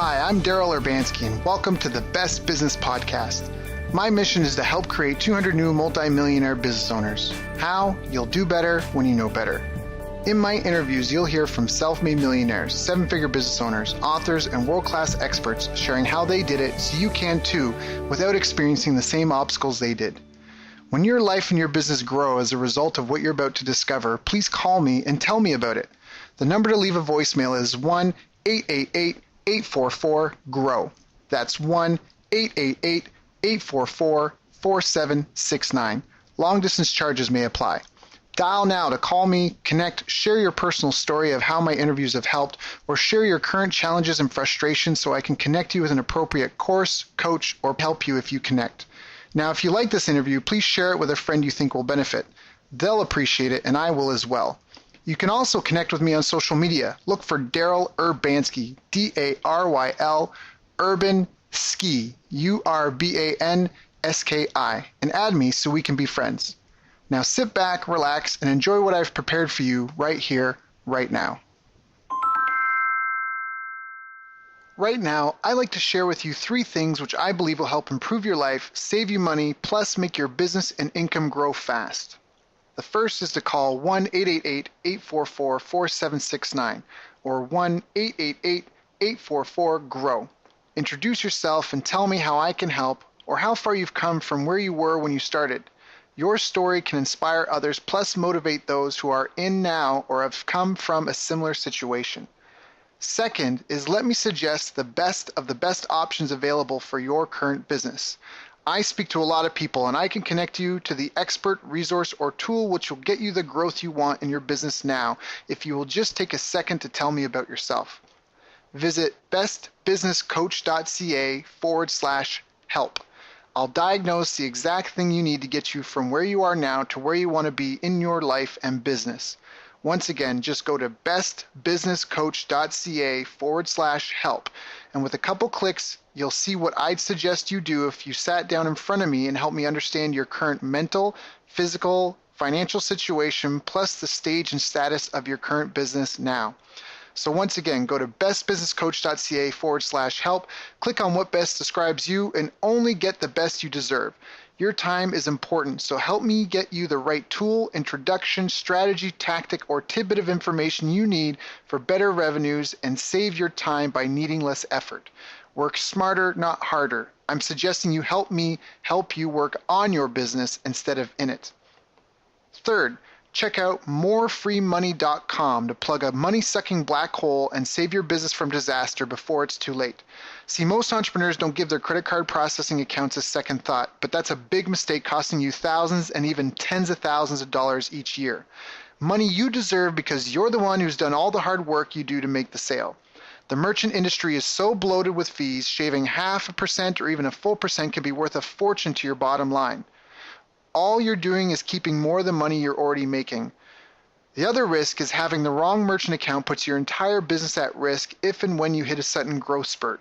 Hi, I'm Daryl Urbanski, and welcome to the Best Business Podcast. My mission is to help create 200 new multi-millionaire business owners. How? You'll do better when you know better. In my interviews, you'll hear from self-made millionaires, seven-figure business owners, authors, and world-class experts sharing how they did it so you can too, without experiencing the same obstacles they did. When your life and your business grow as a result of what you're about to discover, please call me and tell me about it. The number to leave a voicemail is 1-888-844-GROW. That's 1-888-844-4769. Long-distance charges may apply. Dial now to call me, connect, share your personal story of how my interviews have helped, or share your current challenges and frustrations so I can connect you with an appropriate course, coach, or help you if you connect. Now, if you like this interview, please share it with a friend you think will benefit. They'll appreciate it, and I will as well. You can also connect with me on social media. Look for Daryl Urbanski, D-A-R-Y-L, Urban Ski, U-R-B-A-N-S-K-I, and add me so we can be friends. Now sit back, relax, and enjoy what I've prepared for you right here, right now. Right now, I like to share with you 3 things which I believe will help improve your life, save you money, plus make your business and income grow fast. The first is to call 1-888-844-4769 or 1-888-844-GROW. Introduce yourself and tell me how I can help or how far you've come from where you were when you started. Your story can inspire others, plus motivate those who are in now or have come from a similar situation. Second is let me suggest the best of the best options available for your current business. I speak to a lot of people, and I can connect you to the expert, resource, or tool which will get you the growth you want in your business now if you will just take a second to tell me about yourself. Visit bestbusinesscoach.ca/help. I'll diagnose the exact thing you need to get you from where you are now to where you want to be in your life and business. Once again, just go to bestbusinesscoach.ca/help. And with a couple clicks, you'll see what I'd suggest you do if you sat down in front of me and helped me understand your current mental, physical, financial situation, plus the stage and status of your current business now. So once again, go to bestbusinesscoach.ca/help, click on what best describes you, and only get the best you deserve. Your time is important, so help me get you the right tool, introduction, strategy, tactic, or tidbit of information you need for better revenues and save your time by needing less effort. Work smarter, not harder. I'm suggesting you help me help you work on your business instead of in it. Third, check out morefreemoney.com to plug a money-sucking black hole and save your business from disaster before it's too late. See, most entrepreneurs don't give their credit card processing accounts a second thought, but that's a big mistake costing you thousands and even tens of thousands of dollars each year. Money you deserve because you're the one who's done all the hard work you do to make the sale. The merchant industry is so bloated with fees, shaving 0.5% or even a full percent can be worth a fortune to your bottom line. All you're doing is keeping more of the money you're already making. The other risk is having the wrong merchant account puts your entire business at risk if and when you hit a sudden growth spurt.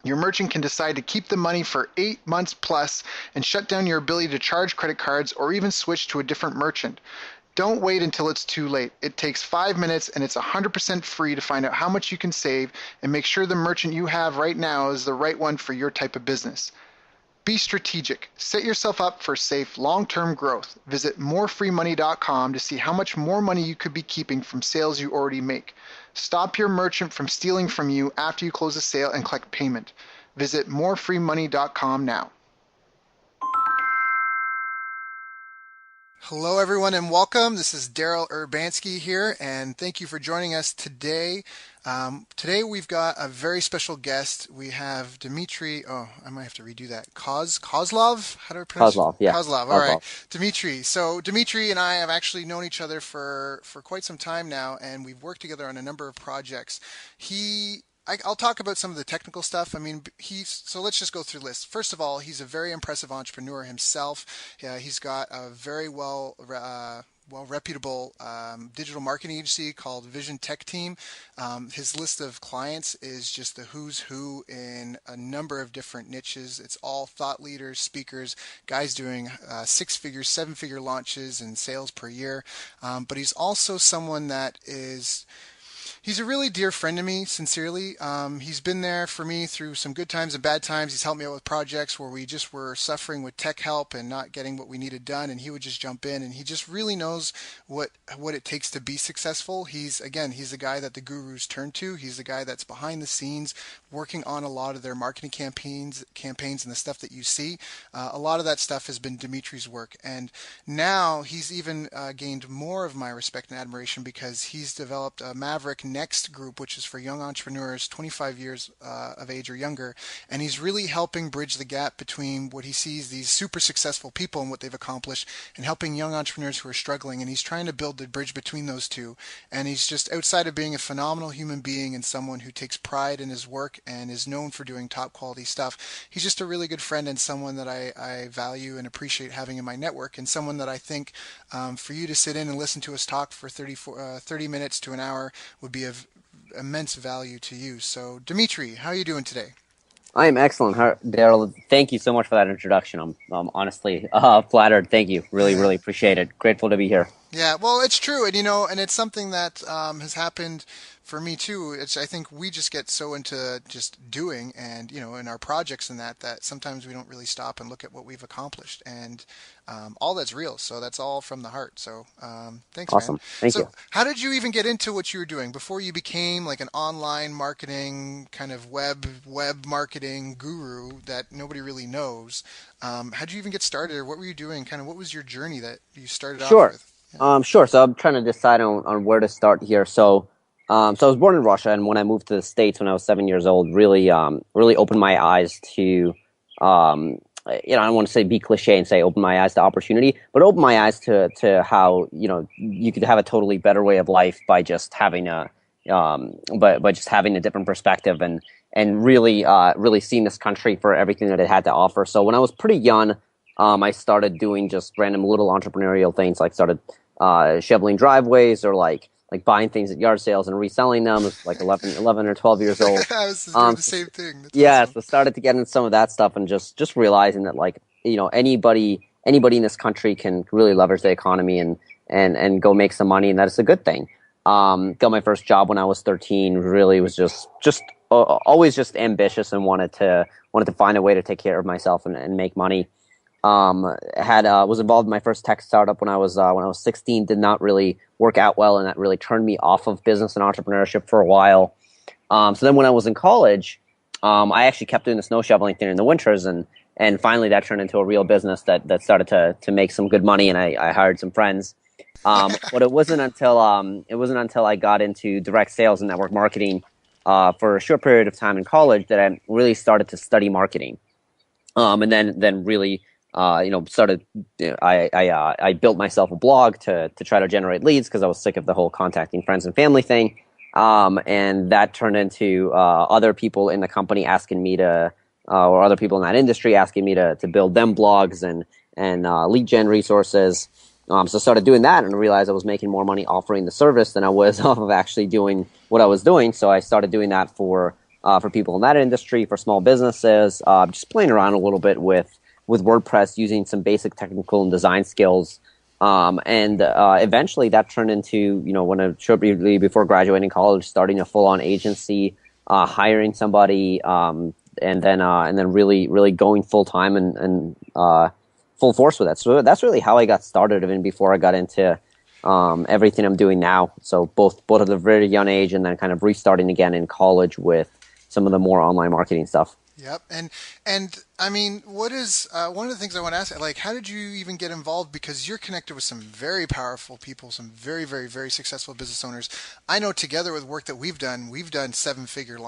Your merchant can decide to keep the money for 8 months plus and shut down your ability to charge credit cards or even switch to a different merchant. Don't wait until it's too late. It takes 5 minutes and it's 100% free to find out how much you can save and make sure the merchant you have right now is the right one for your type of business. Be strategic. Set yourself up for safe long-term growth. Visit morefreemoney.com to see how much more money you could be keeping from sales you already make. Stop your merchant from stealing from you after you close a sale and collect payment. Visit morefreemoney.com now. Hello, everyone, and welcome. This is Daryl Urbanski here, and thank you for joining us today. Today we've got a very special guest. We have Dmitry. Oh, I might have to redo that. Kozlov? How do I pronounce it? Kozlov, yeah. Kozlov. All right. Dmitry. So Dmitry and I have actually known each other for quite some time now, and we've worked together on a number of projects. I'll talk about some of the technical stuff. I mean, so let's just go through the list. First of all, he's a very impressive entrepreneur himself. He's got a very reputable digital marketing agency called Vision Tech Team. His list of clients is just the who's who in a number of different niches. It's all thought leaders, speakers, guys doing 6-figure, 7-figure launches and sales per year. But he's also someone that is He's a really dear friend to me, sincerely. He's been there for me through some good times and bad times. He's helped me out with projects where we just were suffering with tech help and not getting what we needed done, and he would just jump in. And he just really knows what it takes to be successful. He's the guy that the gurus turn to. He's the guy that's behind the scenes working on a lot of their marketing campaigns, and the stuff that you see. A lot of that stuff has been Dmitri's work, and now he's even gained more of my respect and admiration because he's developed a Maverick Next group, which is for young entrepreneurs 25 years of age or younger, and he's really helping bridge the gap between what he sees these super successful people and what they've accomplished, and helping young entrepreneurs who are struggling. And he's trying to build the bridge between those two. And he's just, outside of being a phenomenal human being and someone who takes pride in his work and is known for doing top quality stuff, he's just a really good friend and someone that I value and appreciate having in my network, and someone that I think for you to sit in and listen to us talk for 30 minutes to an hour would be of immense value to you. So, Dmitry, how are you doing today? I am excellent, Daryl. Thank you so much for that introduction. I'm honestly flattered. Thank you. Really, Yeah. really appreciate it. Grateful to be here. Yeah, well, it's true, and and it's something that has happened for me too. I think we just get so into just doing, and in our projects and that sometimes we don't really stop and look at what we've accomplished, and all that's real. So that's all from the heart. So thanks, man. Awesome. Thank So you. how did you even get into what you were doing before you became like an online marketing kind of web marketing guru that nobody really knows? How did you even get started, or what were you doing? Kind of what was your journey that you started off Sure. with? Yeah. Sure. So I'm trying to decide on where to start here. So I was born in Russia, and when I moved to the States when I was 7 years old, really opened my eyes to, I don't want to say be cliche and say open my eyes to opportunity, but open my eyes to how, you could have a totally better way of life by just having by just having a different perspective and really seeing this country for everything that it had to offer. So when I was pretty young, I started doing just random little entrepreneurial things, like started shoveling driveways or like buying things at yard sales and reselling them. I was like 11 or 12 years old. I was just doing the same thing. That's Yeah, awesome. so started to get into some of that stuff and just realizing that, like, anybody in this country can really leverage the economy and go make some money, and that is a good thing. Got my first job when I was 13. Really was just always just ambitious and wanted to find a way to take care of myself and make money. Had Was involved in my first tech startup when I was 16. Did not really work out well, and that really turned me off of business and entrepreneurship for a while. So then when I was in college, I actually kept doing the snow shoveling thing in the winters, and finally that turned into a real business that started to make some good money, and I hired some friends. But it wasn't until I got into direct sales and network marketing for a short period of time in college that I really started to study marketing. And then really started. I built myself a blog to try to generate leads because I was sick of the whole contacting friends and family thing. And that turned into other people in the company asking me to, or other people in that industry asking me to build them blogs and lead gen resources. So I started doing that and realized I was making more money offering the service than I was off of actually doing what I was doing. So I started doing that for people in that industry, for small businesses, just playing around a little bit with WordPress, using some basic technical and design skills. And eventually that turned into, shortly before graduating college, starting a full-on agency, hiring somebody, and then really going full-time and full force with that. So that's really how I got started, even before I got into everything I'm doing now. So both at a very young age, and then kind of restarting again in college with some of the more online marketing stuff. Yep. And I mean, what is one of the things I want to ask? Like, how did you even get involved? Because you're connected with some very powerful people, some very, very, very successful business owners. I know together with work that we've done seven-figure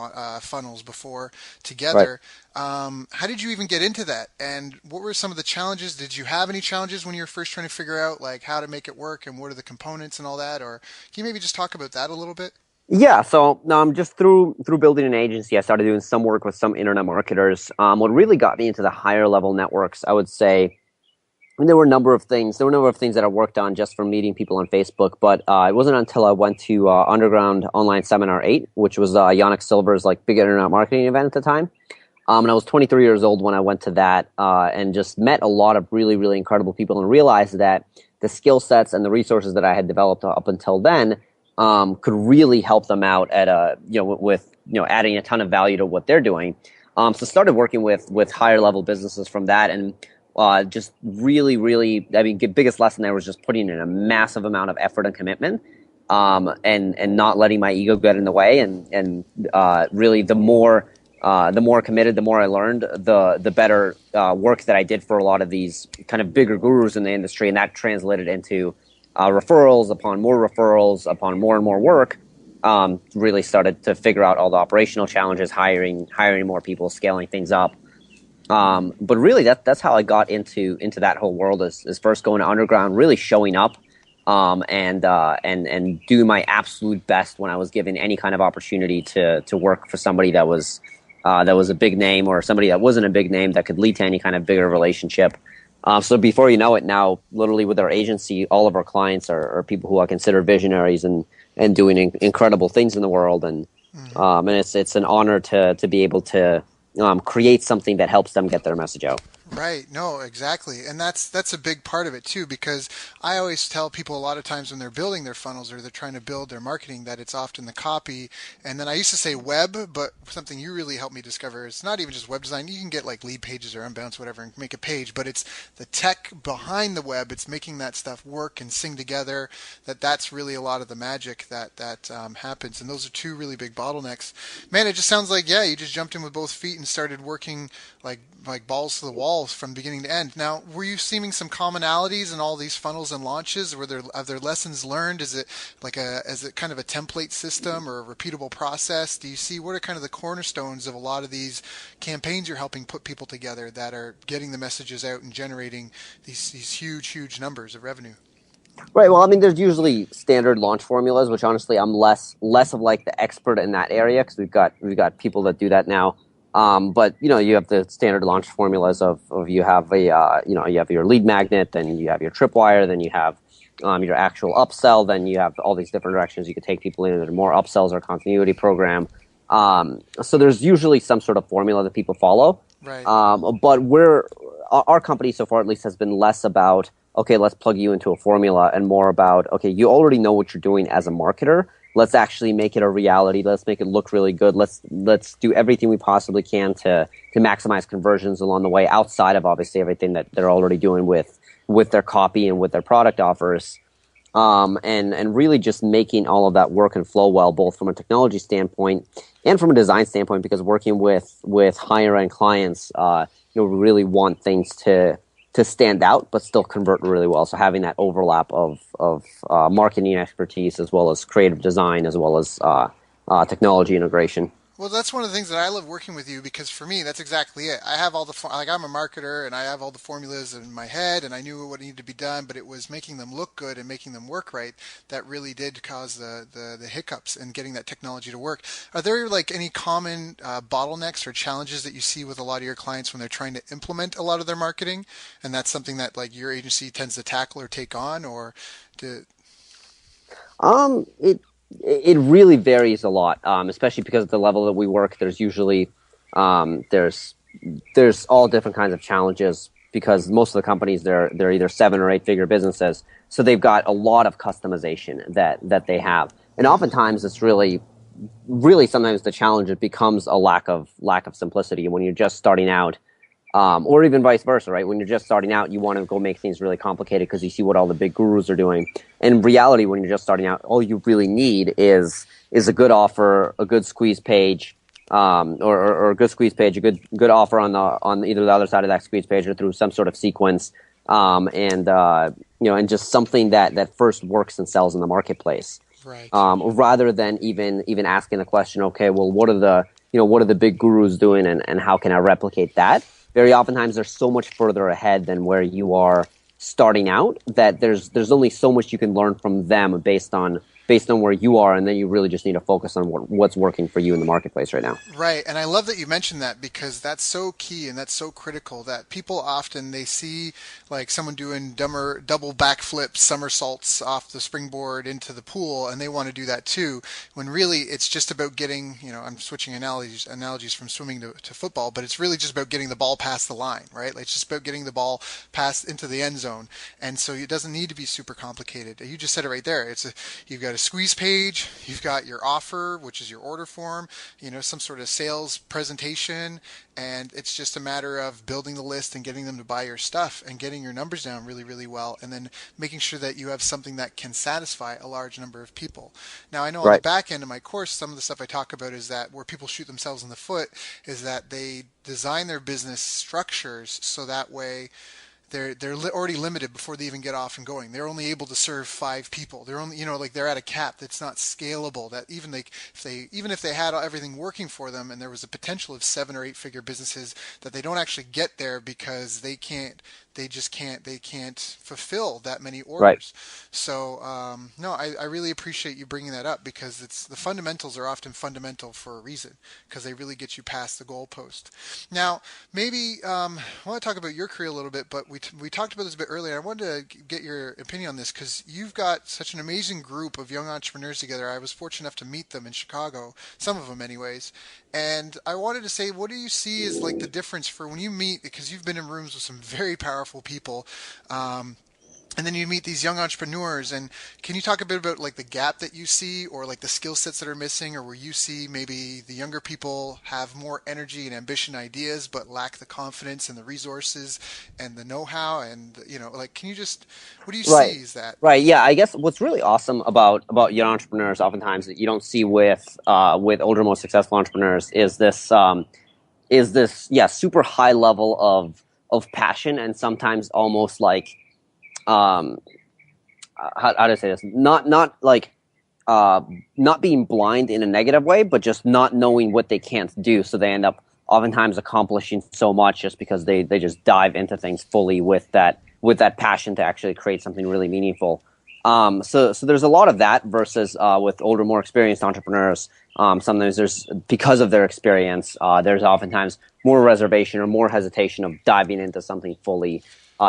funnels before Right. together. How did you even get into that? And what were some of the challenges? Did you have any challenges when you were first trying to figure out like how to make it work and what are the components and all that? Or can you maybe just talk about that a little bit? Yeah, so just through building an agency, I started doing some work with some internet marketers. What really got me into the higher level networks, I would say, I mean, there were a number of things. There were a number of things that I worked on just from meeting people on Facebook, but it wasn't until I went to Underground Online Seminar 8, which was Yannick Silver's like big internet marketing event at the time. And I was 23 years old when I went to that, and just met a lot of really, really incredible people and realized that the skill sets and the resources that I had developed up until then could really help them out at with adding a ton of value to what they're doing. So started working with higher level businesses from that, and just really, I mean, the biggest lesson there was just putting in a massive amount of effort and commitment, and not letting my ego get in the way, and really the more committed, the more I learned, the better work that I did for a lot of these kind of bigger gurus in the industry, and that translated into referrals upon more referrals upon more and more work. Really started to figure out all the operational challenges, hiring more people, scaling things up. But really, that's how I got into that whole world. Is first going to underground, really showing up, and doing my absolute best when I was given any kind of opportunity to work for somebody that was a big name, or somebody that wasn't a big name that could lead to any kind of bigger relationship. So before you know it, now literally with our agency, all of our clients are people who I consider visionaries and doing incredible things in the world, and it's an honor to be able to create something that helps them get their message out. Right. No, exactly. And that's a big part of it too, because I always tell people a lot of times when they're building their funnels or they're trying to build their marketing that it's often the copy. And then I used to say web, but something you really helped me discover, it's not even just web design. You can get like lead pages or unbounce, whatever, and make a page, but it's the tech behind the web. It's making that stuff work and sing together. That's really a lot of the magic that happens. And those are two really big bottlenecks. Man, it just sounds like, yeah, you just jumped in with both feet and started working like balls to the wall from beginning to end. Now, were you seeing some commonalities in all these funnels and launches? Are there lessons learned? Is it kind of a template system or a repeatable process? Do you see what are kind of the cornerstones of a lot of these campaigns you're helping put people together that are getting the messages out and generating these huge numbers of revenue? Right. Well, I mean, there's usually standard launch formulas, which honestly I'm less of like the expert in that area, because we've got people that do that now. But you have the standard launch formulas of you have you have your lead magnet, then you have your tripwire, then you have your actual upsell, then you have all these different directions you could take people in. There's more upsells or continuity program. So there's usually some sort of formula that people follow. Right. But our company so far at least has been less about, okay, let's plug you into a formula, and more about, okay, you already know what you're doing as a marketer. Let's actually make it a reality. Let's make it look really good. Let's do everything we possibly can to maximize conversions along the way, outside of obviously everything that they're already doing with their copy and with their product offers. And really just making all of that work and flow well, both from a technology standpoint and from a design standpoint, because working with higher end clients, really want things to stand out but still convert really well. So having that overlap of marketing expertise, as well as creative design, as well as technology integration. Well, that's one of the things that I love working with you, because for me, that's exactly it. I have all the I'm a marketer and I have all the formulas in my head and I knew what needed to be done, but it was making them look good and making them work right that really did cause the hiccups in getting that technology to work. Are there like any common bottlenecks or challenges that you see with a lot of your clients when they're trying to implement a lot of their marketing, and that's something that like your agency tends to tackle or take on, or to? It really varies a lot, especially because at the level that we work, there's usually there's all different kinds of challenges, because most of the companies they're either 7 or 8 figure businesses, so they've got a lot of customization that they have, and oftentimes it's really sometimes the challenge, it becomes a lack of simplicity when you're just starting out. Or even vice versa, right? When you're just starting out, you want to go make things really complicated because you see what all the big gurus are doing. And in reality, when you're just starting out, all you really need is a good offer, a good squeeze page, or a good squeeze page, a good offer on either the other side of that squeeze page or through some sort of sequence, and just something that first works and sells in the marketplace. Right. Rather than even asking the question, okay, well, what are the big gurus doing, and how can I replicate that? Very oftentimes they're so much further ahead than where you are starting out, that there's only so much you can learn from them based on where you are, and then you really just need to focus on what's working for you in the marketplace right now. Right, and I love that you mentioned that, because that's so key and that's so critical, that people often, they see like someone doing double backflips, somersaults off the springboard into the pool, and they want to do that too, when really it's just about getting, I'm switching analogies from swimming to football, but it's really just about getting the ball past the line, right? Like, it's just about getting the ball past into the end zone, and so it doesn't need to be super complicated. You just said it right there. You've got a squeeze page, you've got your offer, which is your order form, some sort of sales presentation, and it's just a matter of building the list and getting them to buy your stuff and getting your numbers down really, really well, and then making sure that you have something that can satisfy a large number of people. Now, I know on the Right. back end of my course, some of the stuff I talk about is that where people shoot themselves in the foot is that they design their business structures so that way they're already limited before they even get off and going. They're only able to serve 5 people. They're only like they're at a cap that's not scalable. That even if they had everything working for them and there was a potential of 7 or 8 figure businesses, that they don't actually get there because they can't fulfill that many Right. orders. So no, I really appreciate you bringing that up, because it's the fundamentals are often fundamental for a reason, because they really get you past the goalpost. Now, maybe I want to talk about your career a little bit, but we talked about this a bit earlier. I wanted to get your opinion on this because you've got such an amazing group of young entrepreneurs together. I was fortunate enough to meet them in Chicago, some of them anyways. And I wanted to say, what do you see as like the difference for when you meet, because you've been in rooms with some very powerful people, and then you meet these young entrepreneurs, and can you talk a bit about like the gap that you see, or like the skill sets that are missing, or where you see maybe the younger people have more energy and ambition ideas but lack the confidence and the resources and the know-how, and like, can you just, what do you see Right. is that? Right. Yeah. I guess what's really awesome about young entrepreneurs, oftentimes that you don't see with older, more successful entrepreneurs, is this yeah super high level of passion, and sometimes almost like um how do I say this? Not like not being blind in a negative way, but just not knowing what they can't do. So they end up oftentimes accomplishing so much just because they just dive into things fully with that passion to actually create something really meaningful. So there's a lot of that versus with older, more experienced entrepreneurs. Sometimes there's, because of their experience, there's oftentimes more reservation or more hesitation of diving into something fully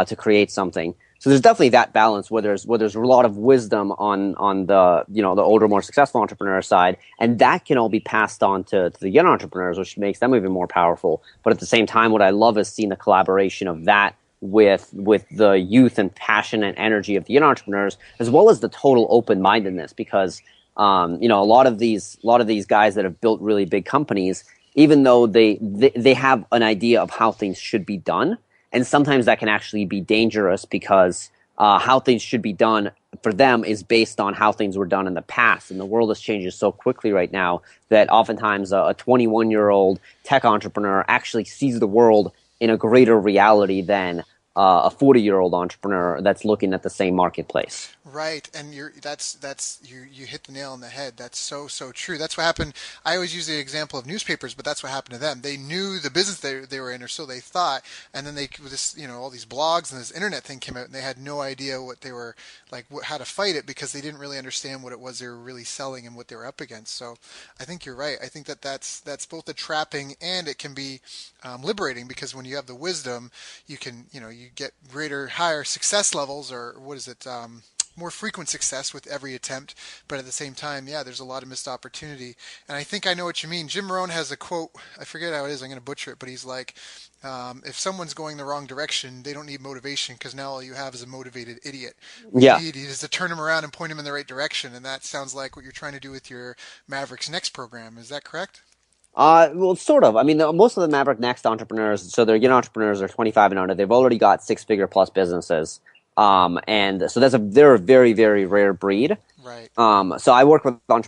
to create something. So there's definitely that balance where there's a lot of wisdom on the the older, more successful entrepreneur side, and that can all be passed on to the young entrepreneurs, which makes them even more powerful. But at the same time, what I love is seeing the collaboration of that with the youth and passion and energy of the young entrepreneurs, as well as the total open mindedness. Because a lot of these guys that have built really big companies, even though they have an idea of how things should be done. And sometimes that can actually be dangerous, because how things should be done for them is based on how things were done in the past. And the world is changing so quickly right now that oftentimes a 21-year-old tech entrepreneur actually sees the world in a greater reality than a 40-year-old entrepreneur that's looking at the same marketplace. Right, and you hit the nail on the head. That's so true. That's what happened. I always use the example of newspapers, but that's what happened to them. They knew the business they were in, or so they thought, and then all these blogs and this internet thing came out, and they had no idea what they were like, how to fight it, because they didn't really understand what it was they were really selling and what they were up against. So I think you're right. I think that's both a trapping, and it can be liberating, because when you have the wisdom, you can you get higher success levels, or what is it? More frequent success with every attempt, but at the same time, yeah, there's a lot of missed opportunity. And I think I know what you mean. Jim Rohn has a quote, I forget how it is, I'm going to butcher it, but he's like, if someone's going the wrong direction, they don't need motivation, because now all you have is a motivated idiot. What you Yeah. need is to turn them around and point them in the right direction, and that sounds like what you're trying to do with your Mavericks Next program. Is that correct? Well, sort of. I mean, most of the Maverick Next entrepreneurs, so they're young entrepreneurs, are 25 and under. They've already got six-figure plus businesses. And so they're a very, very rare breed. Right. So I work with young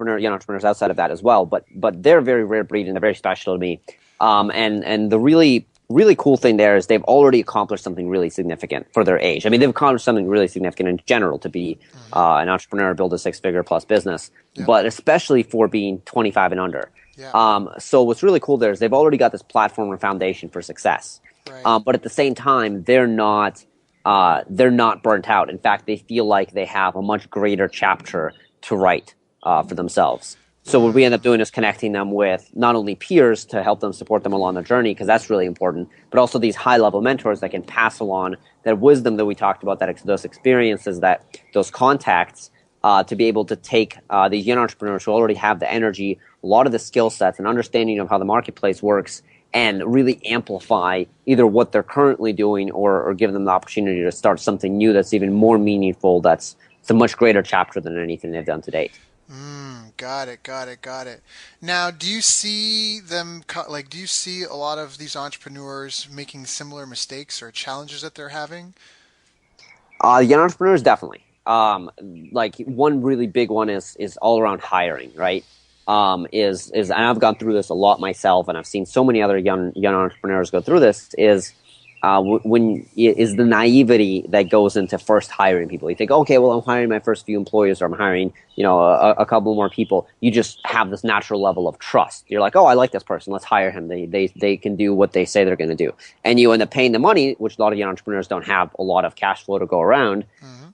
entrepreneurs outside of that as well, but they're a very rare breed, and they're very special to me. And the really, really cool thing there is they've already accomplished something really significant for their age. I mean, they've accomplished something really significant in general to be an entrepreneur, build a six-figure plus business, Yep. but especially for being 25 and under. Yeah. So what's really cool there is they've already got this platform and foundation for success. Right. But at the same time, they're not burnt out. In fact, they feel like they have a much greater chapter to write for themselves. So what we end up doing is connecting them with not only peers to help them support them along their journey, because that's really important, but also these high-level mentors that can pass along that wisdom that we talked about, those experiences, those contacts, to be able to take these young entrepreneurs who already have the energy, a lot of the skill sets, and understanding of how the marketplace works, and really amplify either what they're currently doing, or give them the opportunity to start something new that's even more meaningful, that's a much greater chapter than anything they've done to date. Got it, got it, got it. Now, do you see them, like, do you see a lot of these entrepreneurs making similar mistakes or challenges that they're having? Young entrepreneurs, definitely. Like one really big one is all around hiring, right? And I've gone through this a lot myself, and I've seen so many other young entrepreneurs go through this. Is the naivety that goes into first hiring people. You think, okay, well, I'm hiring my first few employees, or I'm hiring, a couple more people. You just have this natural level of trust. You're like, oh, I like this person. Let's hire him. They can do what they say they're going to do. And you end up paying the money, which a lot of young entrepreneurs don't have a lot of cash flow to go around.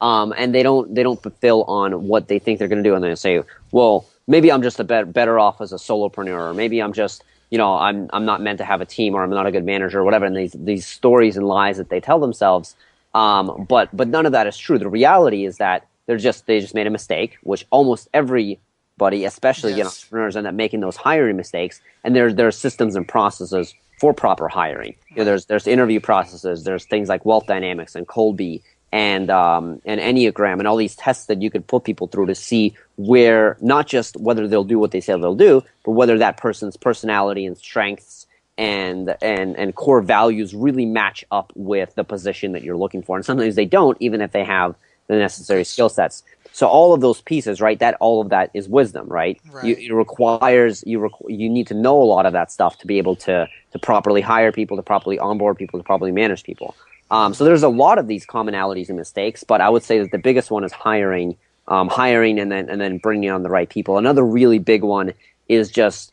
And they don't fulfill on what they think they're going to do. And they say, well, maybe I'm just better off as a solopreneur, or maybe I'm just, I'm not meant to have a team, or I'm not a good manager, or whatever. And these stories and lies that they tell themselves. But none of that is true. The reality is that they just made a mistake, which almost everybody, especially entrepreneurs, end up making those hiring mistakes. And there are systems and processes for proper hiring. There's interview processes. There's things like wealth dynamics and Colby and Enneagram and all these tests that you could put people through to see where, not just whether they'll do what they say they'll do, but whether that person's personality and strengths and core values really match up with the position that you're looking for. And sometimes they don't, even if they have the necessary skill sets. So all of those pieces, right? All of that is wisdom, right? It requires you need to know a lot of that stuff to be able to properly hire people, to properly onboard people, to properly manage people. So there's a lot of these commonalities and mistakes, but I would say that the biggest one is hiring and then bringing on the right people. Another really big one is just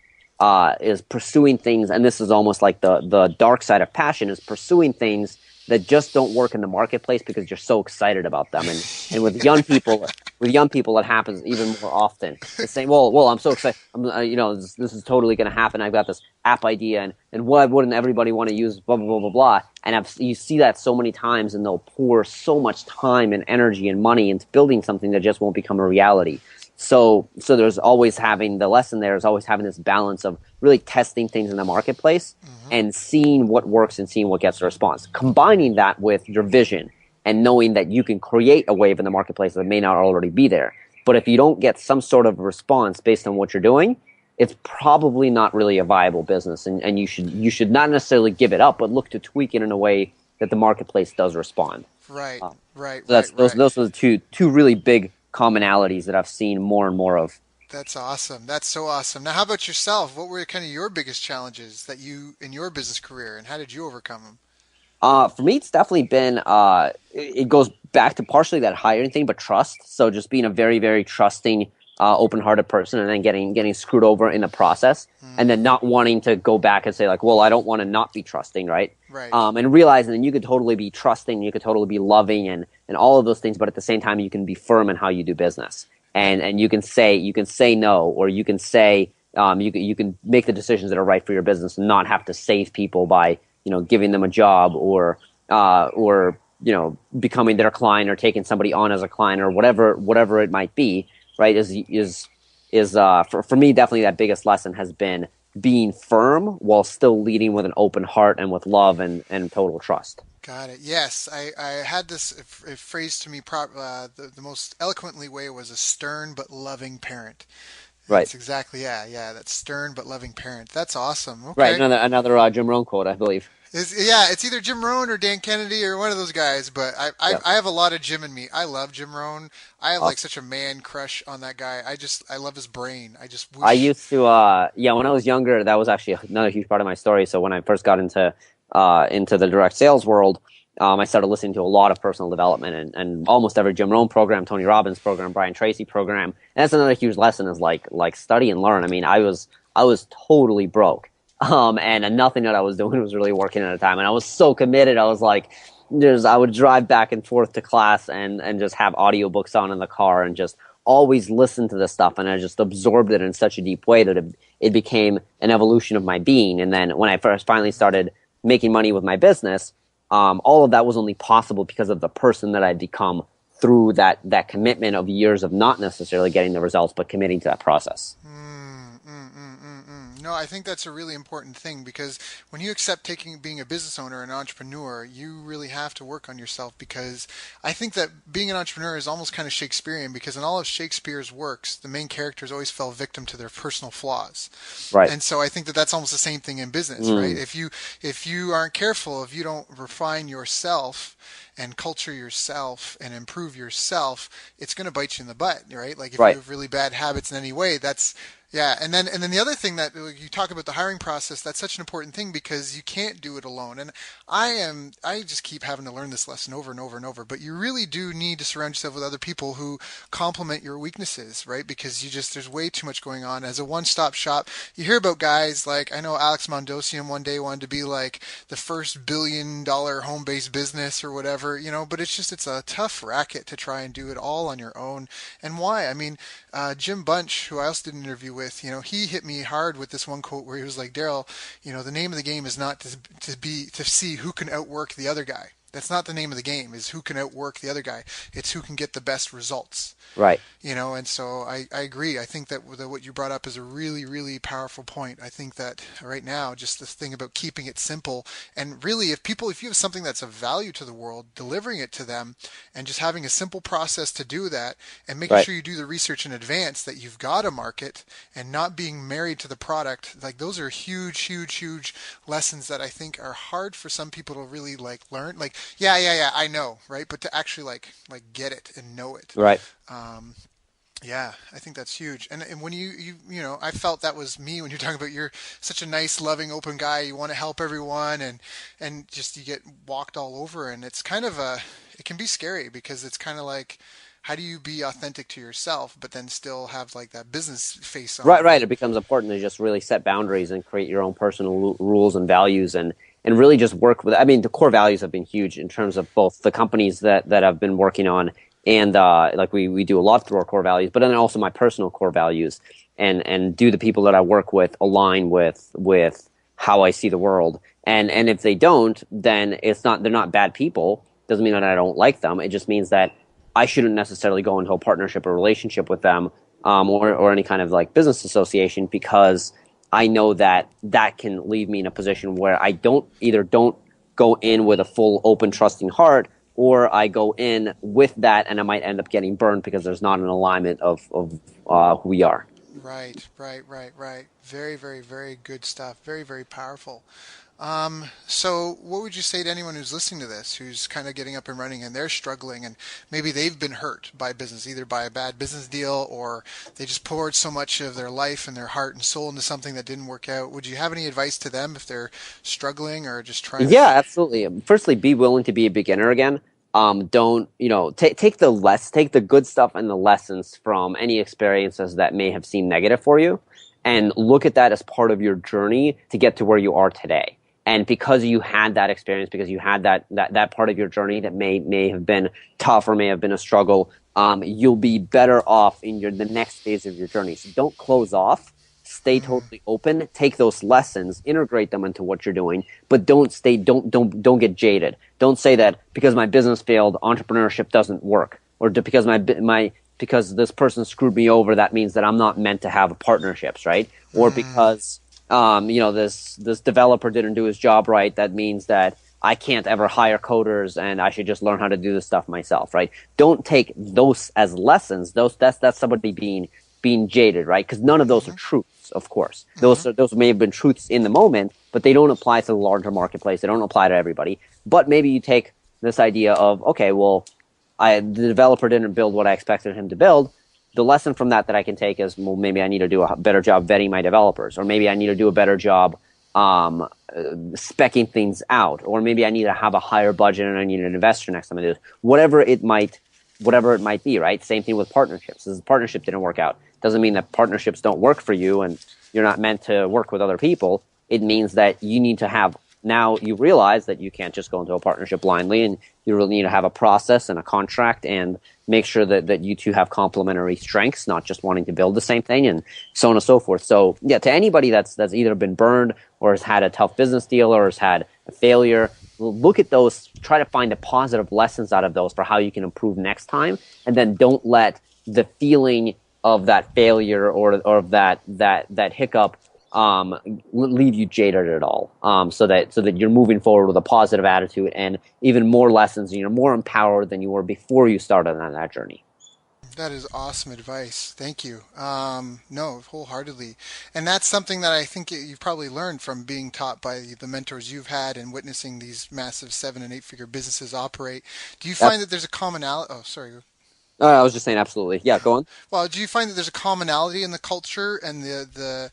is pursuing things, and this is almost like the dark side of passion, is pursuing things that just don't work in the marketplace because you're so excited about them. And with young people, it happens even more often. They say, well, I'm so excited. This is totally going to happen. I've got this app idea, and why wouldn't everybody want to use blah, blah, blah, blah, blah. And you see that so many times, and they'll pour so much time and energy and money into building something that just won't become a reality. So there's always having the lesson there is always having this balance of really testing things in the marketplace and seeing what works and seeing what gets a response. Combining that with your vision and knowing that you can create a wave in the marketplace that may not already be there. But if you don't get some sort of response based on what you're doing, it's probably not really a viable business. And you should not necessarily give it up, but look to tweak it in a way that the marketplace does respond. Right. Those are the two really big commonalities that I've seen more and more of. That's awesome. That's so awesome. Now, how about yourself? What were kind of your biggest challenges that you in your business career, and how did you overcome them? For me, it's definitely been. It goes back to partially that hiring thing, but trust. So just being a very, very trusting, open-hearted person, and then getting screwed over in the process, and then not wanting to go back and say like, well, I don't want to not be trusting, right? Right. And realizing that you could totally be trusting, you could totally be loving, and all of those things, but at the same time, you can be firm in how you do business, and you can say no, or you can say you can make the decisions that are right for your business, and not have to save people by giving them a job or becoming their client or taking somebody on as a client or whatever it might be, right? For me, definitely that biggest lesson has been being firm while still leading with an open heart and with love and total trust. Got it. Yes, I had this phrase to me. The most eloquently way was a stern but loving parent. Right. That's exactly, yeah. That stern but loving parent. That's awesome. Okay. Right. Another Jim Rohn quote, I believe. It's either Jim Rohn or Dan Kennedy or one of those guys. But I have a lot of Jim in me. I love Jim Rohn. I have like such a man crush on that guy. I love his brain. I just wish. I used to when I was younger, that was actually another huge part of my story. So when I first got into the direct sales world, I started listening to a lot of personal development and almost every Jim Rohn program, Tony Robbins program, Brian Tracy program. And that's another huge lesson is like study and learn. I mean, I was totally broke. And nothing that I was doing was really working at the time. And I was so committed. I was like, I would drive back and forth to class and just have audiobooks on in the car and just always listen to this stuff. And I just absorbed it in such a deep way that it became an evolution of my being. And then when I first finally started making money with my business, all of that was only possible because of the person that I'd become through that commitment of years of not necessarily getting the results, but committing to that process. No, No, I think that's a really important thing because when you accept being a business owner, an entrepreneur, you really have to work on yourself because I think that being an entrepreneur is almost kind of Shakespearean because in all of Shakespeare's works, the main characters always fell victim to their personal flaws. Right. And so I think that that's almost the same thing in business, right? Mm. If you aren't careful, if you don't refine yourself and culture yourself and improve yourself, it's going to bite you in the butt, right? Like if you Right. have really bad habits in any way, that's yeah, and then the other thing that you talk about the hiring process, that's such an important thing because you can't do it alone. And I just keep having to learn this lesson over and over and over, but you really do need to surround yourself with other people who complement your weaknesses, right? Because there's way too much going on as a one-stop shop. You hear about guys like I know Alex Mondosian one day wanted to be like the first $1 billion home-based business or whatever, but it's a tough racket to try and do it all on your own. And why? I mean, Jim Bunch, who I also did an interview with, he hit me hard with this one quote where he was like, Daryl, the name of the game is not to see who can outwork the other guy. That's not the name of the game, is who can outwork the other guy. It's who can get the best results. Right. And so I agree. I think that what you brought up is a really, really powerful point. I think that right now, just this thing about keeping it simple and really if you have something that's of value to the world, delivering it to them and just having a simple process to do that and making Right. sure you do the research in advance that you've got a market and not being married to the product, like those are huge, huge, huge lessons that I think are hard for some people to really like learn. Like, yeah, I know, right? But to actually like get it and know it. Right. Um, yeah, I think that's huge. And when I felt that was me when you're talking about you're such a nice, loving, open guy. You want to help everyone and just you get walked all over. And it's kind of it can be scary because it's kind of like, how do you be authentic to yourself, but then still have like that business face Right, on, right. right? It becomes important to just really set boundaries and create your own personal rules and values and really just work with. I mean, the core values have been huge in terms of both the companies that I've been working on and like we do a lot through our core values, but then also my personal core values and do the people that I work with align with how I see the world. And if they don't, then they're not bad people. Doesn't mean that I don't like them. It just means that I shouldn't necessarily go into a partnership or relationship with them or any kind of like business association because I know that can leave me in a position where I don't go in with a full open trusting heart or I go in with that and I might end up getting burned because there's not an alignment of who we are. Right, right, right, right. Very, very, very good stuff. Very, very powerful. So what would you say to anyone who's listening to this, who's kind of getting up and running and they're struggling and maybe they've been hurt by business, either by a bad business deal or they just poured so much of their life and their heart and soul into something that didn't work out? Would you have any advice to them if they're struggling or just trying to... Yeah, absolutely. Firstly, be willing to be a beginner again. Don't take the good stuff and the lessons from any experiences that may have seemed negative for you, and look at that as part of your journey to get to where you are today. And because you had that experience, because you had that part of your journey that may have been tough or may have been a struggle, you'll be better off in the next phase of your journey. So don't close off. Stay totally open. Take those lessons, integrate them into what you're doing, but don't get jaded. Don't say that because my business failed, entrepreneurship doesn't work, or because this person screwed me over, that means that I'm not meant to have partnerships, right? Or because this developer didn't do his job right, that means that I can't ever hire coders and I should just learn how to do this stuff myself, right? Don't take those as lessons. That's somebody being jaded, right? Because none of those are truths, of course. Those may have been truths in the moment, but they don't apply to the larger marketplace. They don't apply to everybody. But maybe you take this idea of, okay, well, the developer didn't build what I expected him to build. The lesson from that I can take is, well, maybe I need to do a better job vetting my developers, or maybe I need to do a better job speccing things out, or maybe I need to have a higher budget and I need an investor next time I do this. Whatever it might be, right? Same thing with partnerships. This partnership didn't work out. Doesn't mean that partnerships don't work for you and you're not meant to work with other people. It means that you need to have, now you realize that you can't just go into a partnership blindly and you really need to have a process and a contract and make sure that you two have complementary strengths, not just wanting to build the same thing and so on and so forth. So yeah, to anybody that's either been burned or has had a tough business deal or has had a failure, look at those, try to find the positive lessons out of those for how you can improve next time. And then don't let the feeling of that failure or of that hiccup leave you jaded at all. So that you're moving forward with a positive attitude and even more lessons, and you're more empowered than you were before you started on that journey. That is awesome advice. Thank you. No, wholeheartedly. And that's something that I think you've probably learned from being taught by the mentors you've had and witnessing these massive 7 and 8 figure businesses operate. Do you find that there's a commonality? Oh, sorry. I was just saying, absolutely. Yeah, go on. Well, do you find that there's a commonality in the culture and the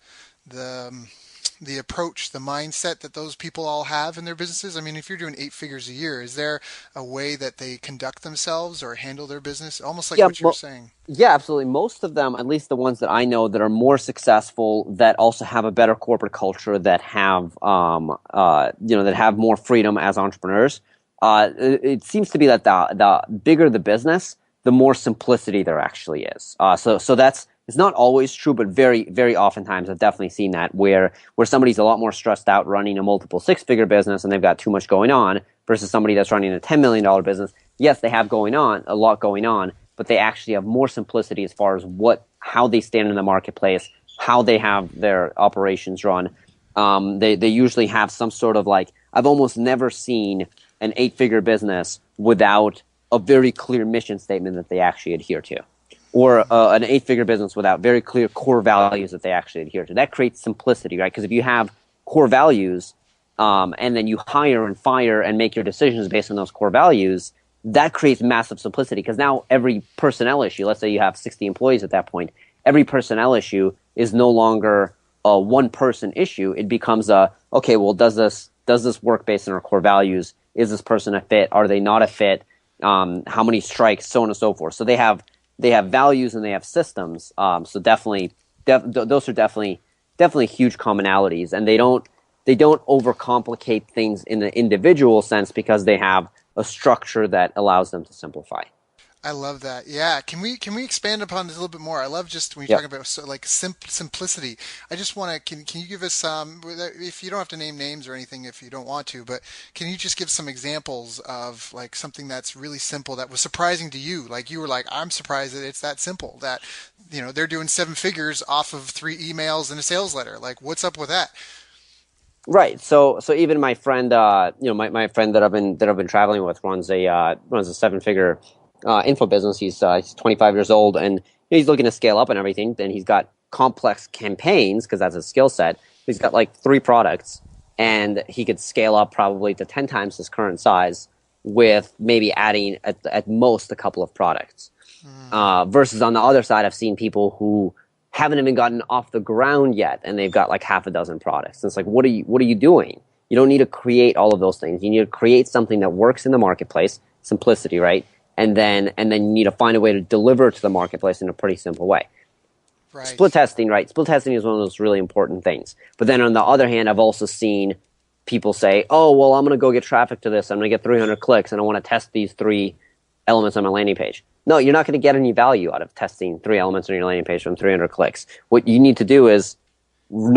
the approach, the mindset that those people all have in their businesses? I mean, if you're doing 8 figures a year, is there a way that they conduct themselves or handle their business? Almost like Yeah, what you were saying. yeah, absolutely. Most of them, at least the ones that I know that are more successful, that also have a better corporate culture, that have that have more freedom as entrepreneurs. It seems to be that the bigger the business, the more simplicity there actually is. So that's it's not always true, but very very oftentimes I've definitely seen that where somebody's a lot more stressed out running a multiple six-figure business and they've got too much going on versus somebody that's running a $10 million business. Yes, they have a lot going on, but they actually have more simplicity as far as how they stand in the marketplace, how they have their operations run. They usually have some sort of like, I've almost never seen an 8-figure business without a very clear mission statement that they actually adhere to, or an 8-figure business without very clear core values that they actually adhere to. That creates simplicity, right? Because if you have core values, and then you hire and fire and make your decisions based on those core values, that creates massive simplicity, because now every personnel issue, let's say you have 60 employees at that point, every personnel issue is no longer a one person issue. It becomes okay, well, does this work based on our core values? Is this person a fit? Are they not a fit? How many strikes? So on and so forth. So they have values and they have systems. So definitely, those are definitely huge commonalities, and they don't overcomplicate things in the individual sense because they have a structure that allows them to simplify. I love that. Yeah. Can we expand upon this a little bit more? I love just when you Yep. talk about like simplicity. I just want to can you give us if you don't have to name names or anything if you don't want to, but can you just give some examples of like something that's really simple that was surprising to you? Like you were like, I'm surprised that it's that simple that they're doing 7 figures off of 3 emails and a sales letter. Like what's up with that? Right. So even my friend, my friend that I've been traveling with runs a 7-figure info business. He's 25 years old, and he's looking to scale up and everything. Then he's got complex campaigns because that's his skill set. He's got like 3 products, and he could scale up probably to 10 times his current size with maybe adding at most a couple of products. Versus on the other side, I've seen people who haven't even gotten off the ground yet, and they've got like half a dozen products. And it's like, what are you doing? You don't need to create all of those things. You need to create something that works in the marketplace, simplicity, right? And then you need to find a way to deliver it to the marketplace in a pretty simple way. Split Right. testing, right? Split testing is one of those really important things. But then on the other hand, I've also seen people say, oh, well, I'm going to go get traffic to this. I'm going to get 300 clicks, and I want to test these 3 elements on my landing page. No, you're not going to get any value out of testing 3 elements on your landing page from 300 clicks. What you need to do is,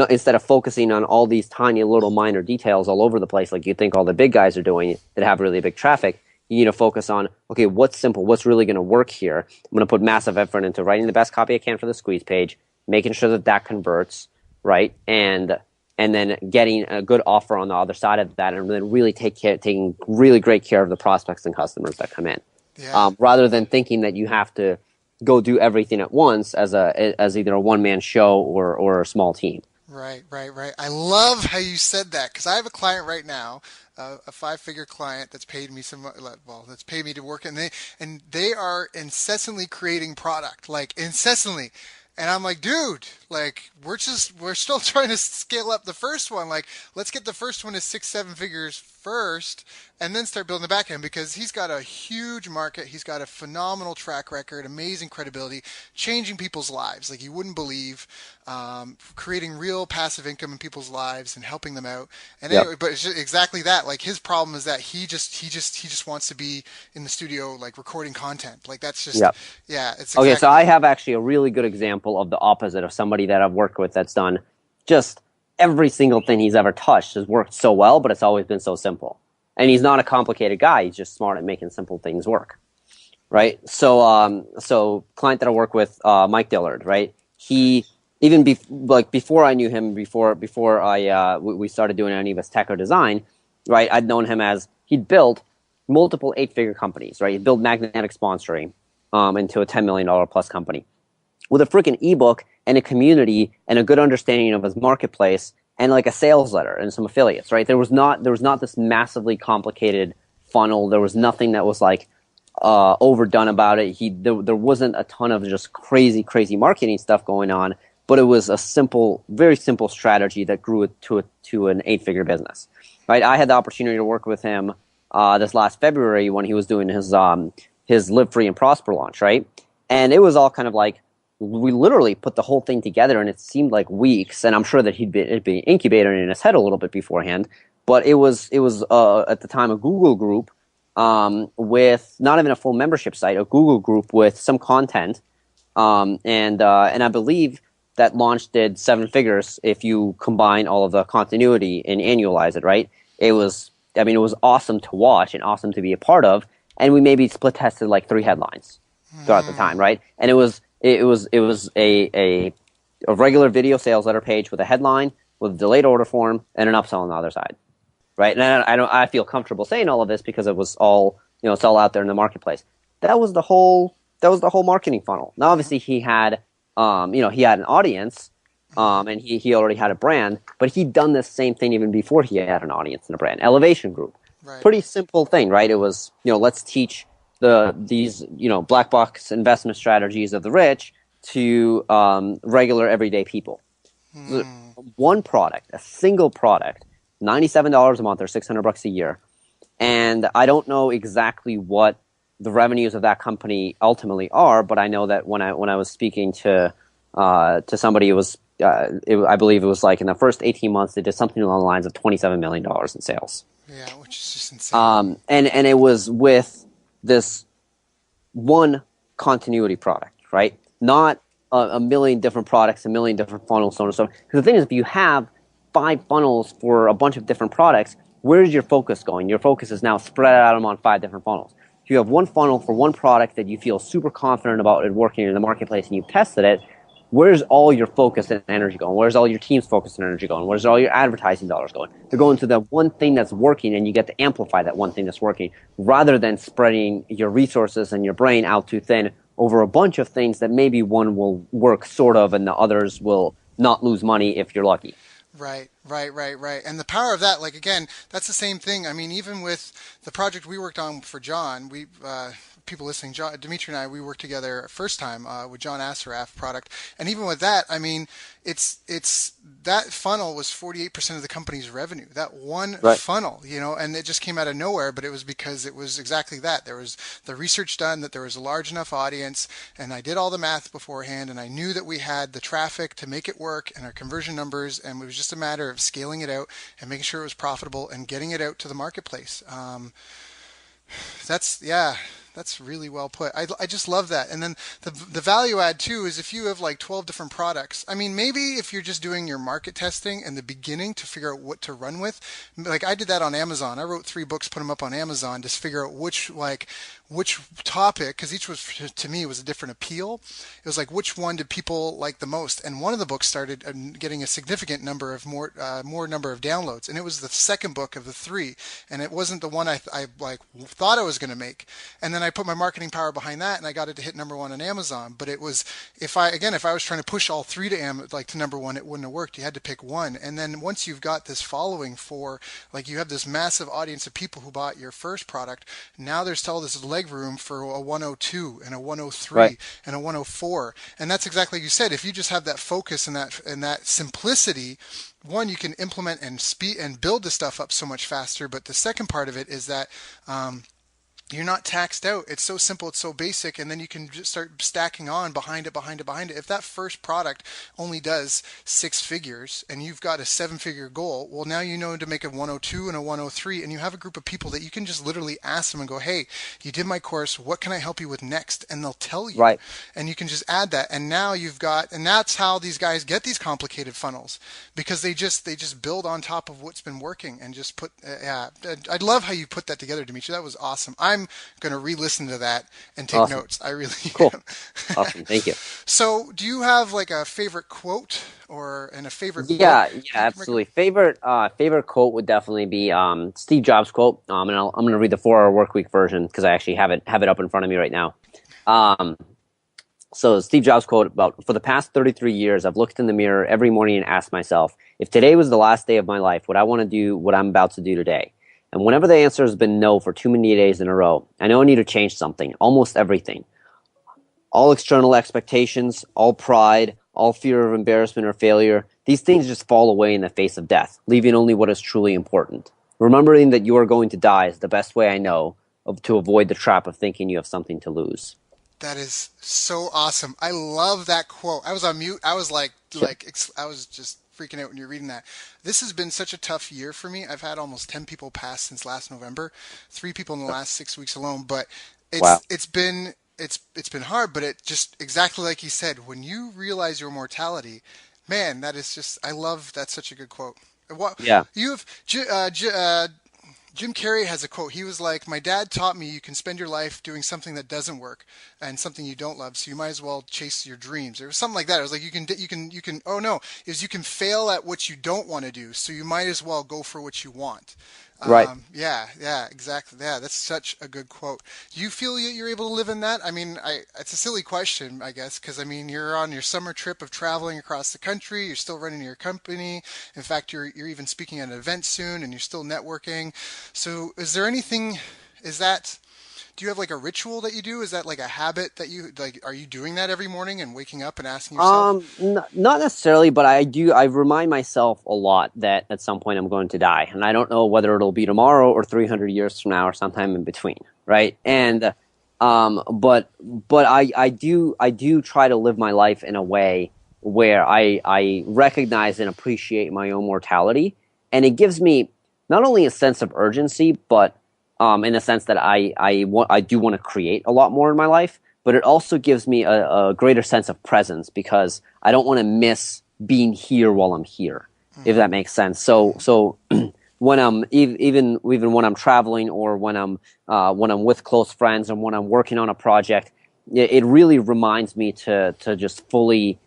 instead of focusing on all these tiny little minor details all over the place like you think all the big guys are doing that have really big traffic, you need to focus on, okay, what's simple, what's really going to work here. I'm going to put massive effort into writing the best copy I can for the squeeze page, making sure that converts, right, and then getting a good offer on the other side of that, and then really taking really great care of the prospects and customers that come in. Yeah. Rather than thinking that you have to go do everything at once as either a one-man show or a small team. Right, right, right. I love how you said that because I have a client right now, a 5-figure client that's paid me that's paid me to work, and they are incessantly creating product, like incessantly. And I'm like, dude, like we're still trying to scale up the first one. Like, let's get the first one to 6, 7 figures first, and then start building the back end because he's got a huge market. He's got a phenomenal track record, amazing credibility, changing people's lives like you wouldn't believe, creating real passive income in people's lives and helping them out. And Yep. anyway, but it's just exactly that. Like his problem is that he just wants to be in the studio, like recording content. Like that's just, Yep. yeah, it's Okay, so exactly. I have actually a really good example of the opposite of somebody that I've worked with that's done just every single thing he's ever touched has worked so well, but it's always been so simple. And he's not a complicated guy. He's just smart at making simple things work, right? So client that I work with, Mike Dillard, right? like before I knew him, before we started doing any of his tech or design, right? I'd known him as he'd built multiple 8-figure companies, right? He built magnetic sponsoring into a $10 million plus company with a freaking ebook and a community and a good understanding of his marketplace and like a sales letter and some affiliates, right? There was not this massively complicated funnel. There was nothing that was like overdone about it. There wasn't a ton of just crazy marketing stuff going on, but it was a very simple strategy that grew it to an 8-figure business, right? I had the opportunity to work with him this last February when he was doing his Live Free and Prosper launch, right? And it was all kind of like, we literally put the whole thing together, and it seemed like weeks. And I'm sure that it'd be incubated in his head a little bit beforehand. But it was at the time a Google group with not even a full membership site, a Google group with some content, and I believe that launch did 7 figures if you combine all of the continuity and annualize it. Right? It was awesome to watch and awesome to be a part of. And we maybe split tested like 3 headlines throughout the time, right? And it was a regular video sales letter page with a headline, with a delayed order form, and an upsell on the other side, right? And I feel comfortable saying all of this because it was all, it's all out there in the marketplace. That was the whole marketing funnel. Now, obviously, he had he had an audience, and he already had a brand, but he'd done this same thing even before he had an audience and a brand. Elevation Group, right. Pretty simple thing, right? It was let's teach these black box investment strategies of the rich to regular everyday people. One product, a single product, $97 a month or $600 a year, and I don't know exactly what the revenues of that company ultimately are, but I know that when I was speaking to somebody, it was I believe it was like in the first 18 months they did something along the lines of $27 million in sales. Yeah, which is just insane. And it was with this one continuity product, right? Not a million different products, a million different funnels, so on and so on. Because the thing is, if you have 5 funnels for a bunch of different products, where's your focus going? Your focus is now spread out on 5 different funnels. If you have one funnel for one product that you feel super confident about it working in the marketplace and you've tested it, where's all your focus and energy going? Where's all your team's focus and energy going? Where's all your advertising dollars going? They're going to the one thing that's working, and you get to amplify that one thing that's working, rather than spreading your resources and your brain out too thin over a bunch of things that maybe one will work sort of and the others will not lose money if you're lucky. Right. And the power of that, like, again, that's the same thing. I mean, even with the project we worked on for John, people listening, Dmitry and I, we worked together first time with John Assaraf product. And even with that, I mean, it's that funnel was 48% of the company's revenue, that one funnel, and it just came out of nowhere, but it was because it was exactly that. There was the research done that there was a large enough audience, and I did all the math beforehand, and I knew that we had the traffic to make it work and our conversion numbers, and it was just a matter of scaling it out and making sure it was profitable and getting it out to the marketplace. That's really well put. I just love that. And then the value add too is if you have like 12 different products. I mean, maybe if you're just doing your market testing in the beginning to figure out what to run with, like I did that on Amazon. I wrote 3 books, put them up on Amazon to figure out which topic, because each was, to me, was a different appeal. It was like, which one did people like the most? And one of the books started getting a significant number of more number of downloads. And it was the second book of the 3. And it wasn't the one I thought I was going to make. And then I put my marketing power behind that, and I got it to hit number 1 on Amazon. But it was, if I was trying to push all 3 to number 1, it wouldn't have worked. You had to pick one. And then once you've got this following for, like, you have this massive audience of people who bought your first product, now there's still this leg room for a 102 and a 103 and a 104. And that's exactly what you said. If you just have that focus and that simplicity, one, you can implement and speed and build the stuff up so much faster. But the second part of it is that you're not taxed out. It's so simple, it's so basic, and then you can just start stacking on behind it. If that first product only does 6 figures and you've got a 7-figure goal, well, now you know to make a 102 and a 103, and you have a group of people that you can just literally ask them and go, hey, you did my course, what can I help you with next? And they'll tell you. Right. And you can just add that, and now you've got, and that's how these guys get these complicated funnels, because they just build on top of what's been working and just put, I love how you put that together, Dmitry. That was awesome. I'm going to re-listen to that and take Awesome. notes. I really Cool. am. Awesome. Thank you. So, do you have like a favorite quote and a favorite book Yeah, you can absolutely. recommend? Favorite quote would definitely be Steve Jobs quote. And I'm going to read the 4 Hour Work Week version because I actually have it up in front of me right now. Um, so Steve Jobs quote about, for the past 33 years, I've looked in the mirror every morning and asked myself, if today was the last day of my life, would I want to do what I'm about to do today? And whenever the answer has been no for too many days in a row, I know I need to change something, almost everything. All external expectations, all pride, all fear of embarrassment or failure, these things just fall away in the face of death, leaving only what is truly important. Remembering that you are going to die is the best way I know to avoid the trap of thinking you have something to lose. That is so awesome. I love that quote. I was on mute. I was I was just freaking out when you're reading that. This has been such a tough year for me. I've had almost 10 people pass since last November, 3 people in the last 6 weeks alone. But Wow. it's been hard. But it just exactly like you said, when you realize your mortality, man, that is just. I love that's such a good quote. What Yeah. you have, Jim Carrey has a quote. He was like, "My dad taught me you can spend your life doing something that doesn't work and something you don't love, so you might as well chase your dreams." Or something like that. It was like you can. Oh no, is you can fail at what you don't want to do, so you might as well go for what you want. Right. Yeah, exactly. Yeah, that's such a good quote. Do you feel you're able to live in that? I mean, it's a silly question, I guess, because I mean, you're on your summer trip of traveling across the country. You're still running your company. In fact, you're even speaking at an event soon, and you're still networking. So, is there anything? Is that? Do you have like a ritual that you do? Is that like a habit that you like? Are you doing that every morning and waking up and asking yourself? Not necessarily, but I do. I remind myself a lot that at some point I'm going to die, and I don't know whether it'll be tomorrow or 300 years from now or sometime in between, right? And but I do try to live my life in a way where I recognize and appreciate my own mortality, and it gives me not only a sense of urgency, but in a sense that I do want to create a lot more in my life, but it also gives me a greater sense of presence because I don't want to miss being here while I'm here, if Mm-hmm. that makes sense. So when I'm even when I'm traveling or when I'm with close friends and when I'm working on a project, it really reminds me to just fully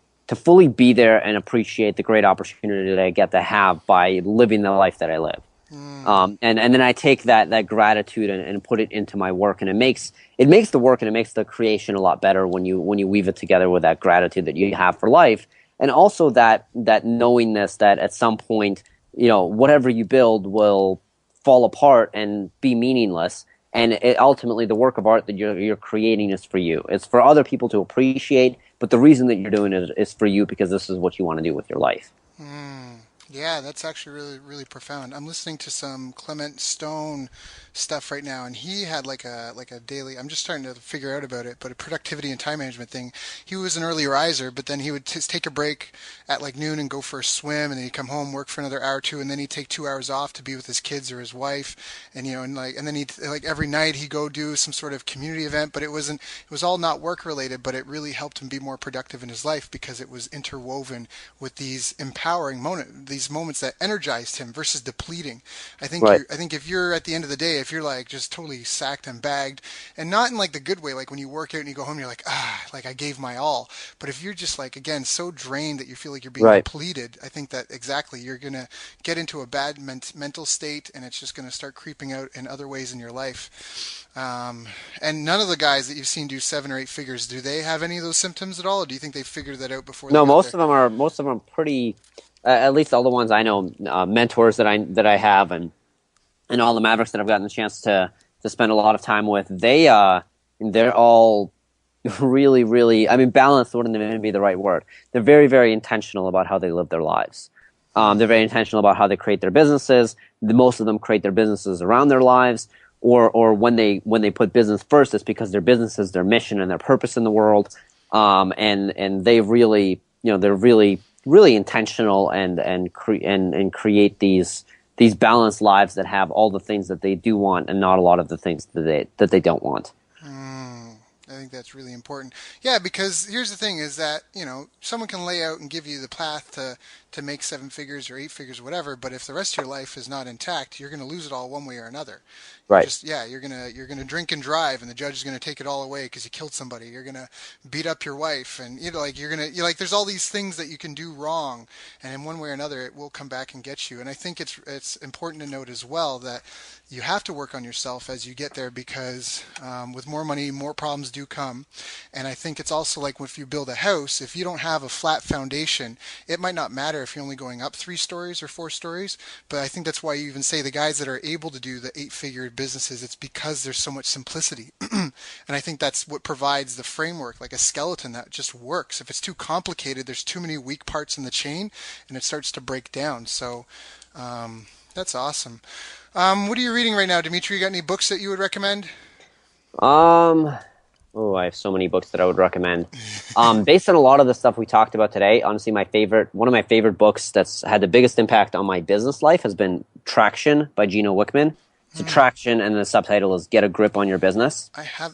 be there and appreciate the great opportunity that I get to have by living the life that I live. Mm. And then I take that gratitude and put it into my work, and it makes the work and it makes the creation a lot better when you weave it together with that gratitude that you have for life, and also that knowingness that at some point, whatever you build will fall apart and be meaningless, and ultimately the work of art that you're creating is for you. It's for other people to appreciate, but the reason that you're doing it is for you because this is what you want to do with your life. Mm. Yeah, that's actually really, really profound. I'm listening to some Clement Stone stuff right now, and he had like a daily. I'm just starting to figure out about it, but a productivity and time management thing. He was an early riser, but then he would take a break at like noon and go for a swim, and then he'd come home, work for another hour or two, and then he'd take 2 hours off to be with his kids or his wife, and then he'd like every night he'd go do some sort of community event, but it was all not work related, but it really helped him be more productive in his life because it was interwoven with these empowering these moments that energized him versus depleting. Right. I think if you're at the end of the day, if you're like just totally sacked and bagged, and not in like the good way, like when you work out and you go home, you're like, like I gave my all. But if you're just like again so drained that you feel like you're being Right. depleted, I think that exactly you're gonna get into a bad mental state, and it's just gonna start creeping out in other ways in your life. And none of the guys that you've seen do 7 or 8 figures, do they have any of those symptoms at all? Or do you think they figured that out before they No, got there? most of them are pretty. At least all the ones I know, mentors that I have, and all the Mavericks that I've gotten the chance to spend a lot of time with. They're all really, really. I mean, balanced wouldn't even be the right word. They're very, very intentional about how they live their lives. They're very intentional about how they create their businesses. Most of them create their businesses around their lives, or when they put business first, it's because their business is their mission and their purpose in the world. And they really, they're really, really intentional and create these balanced lives that have all the things that they do want and not a lot of the things that they don't want. Mm, I think that's really important. Yeah, because here's the thing is that, someone can lay out and give you the path to make 7 figures or 8 figures, or whatever. But if the rest of your life is not intact, you're going to lose it all one way or another. Right. You're gonna drink and drive, and the judge is gonna take it all away because you killed somebody. You're gonna beat up your wife, and there's all these things that you can do wrong, and in one way or another, it will come back and get you. And I think it's important to note as well that you have to work on yourself as you get there, because with more money, more problems do come. And I think it's also like if you build a house, if you don't have a flat foundation, it might not matter if you're only going up 3 stories or 4 stories. But I think that's why you even say the guys that are able to do the 8-figure businesses, it's because there's so much simplicity. And I think that's what provides the framework, like a skeleton that just works. If it's too complicated, there's too many weak parts in the chain, and it starts to break down. So that's awesome. What are you reading right now, Dmitry? You got any books that you would recommend? Oh, I have so many books that I would recommend. Based on a lot of the stuff we talked about today, honestly, one of my favorite books that's had the biggest impact on my business life has been Traction by Gino Wickman. So Traction, and the subtitle is Get a Grip on Your Business.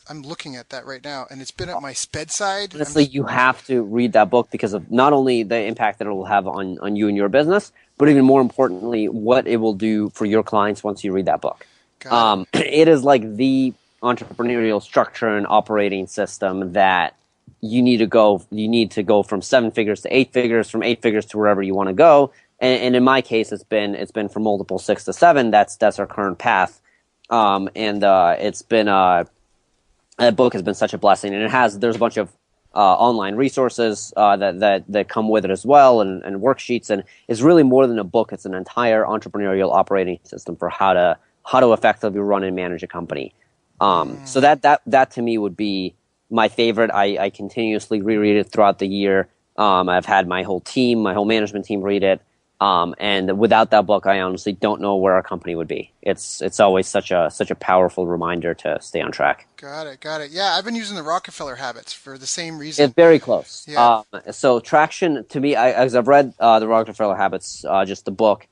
I'm looking at that right now, and it's been at my bedside. Honestly, you have to read that book because of not only the impact that it will have on you and your business, but even more importantly, what it will do for your clients once you read that book. It is like the entrepreneurial structure and operating system that you need to go from 7 figures to 8 figures, from 8 figures to wherever you want to go. And in my case, it's been from multiple 6 to 7. That's our current path. It's been that book has been such a blessing, and there's a bunch of online resources that come with it as well, and worksheets, and it's really more than a book. It's an entire entrepreneurial operating system for how to effectively run and manage a company. So that to me would be my favorite. I continuously reread it throughout the year. I've had my whole management team read it. And without that book, I honestly don't know where our company would be. It's always such a powerful reminder to stay on track. Got it. Yeah, I've been using the Rockefeller Habits for the same reason. It's very close. Yeah. So Traction, to me, as I've read the Rockefeller Habits, just the book,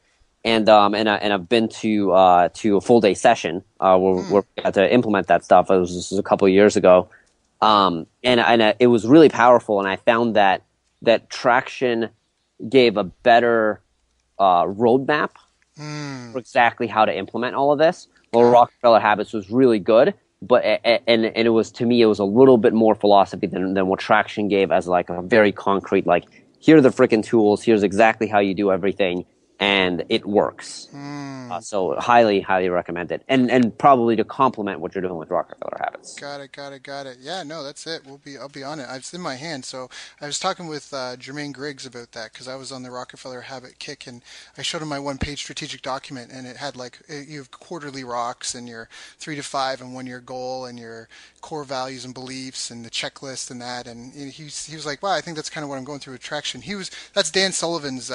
and I've been to a full day session where we had to implement that stuff. This was a couple of years ago, and it was really powerful. And I found that Traction gave a better roadmap for exactly how to implement all of this. Well, Rockefeller Habits was really good, but and it was, to me, it was a little bit more philosophy than what Traction gave, as like a very concrete, like, here are the freaking tools, here's exactly how you do everything, and it works. So highly recommend it, and probably to complement what you're doing with Rockefeller Habits. Got it. Yeah, no, that's it. I'll be on it. It's in my hand. So I was talking with Jermaine Griggs about that, because I was on the Rockefeller Habit kick, and I showed him my 1-page strategic document, and it had you have quarterly rocks, and your 3 to 5 and 1-year goal, and your core values and beliefs, and the checklist and that. And he was like, wow, I think that's kind of what I'm going through with Traction. That's Dan Sullivan's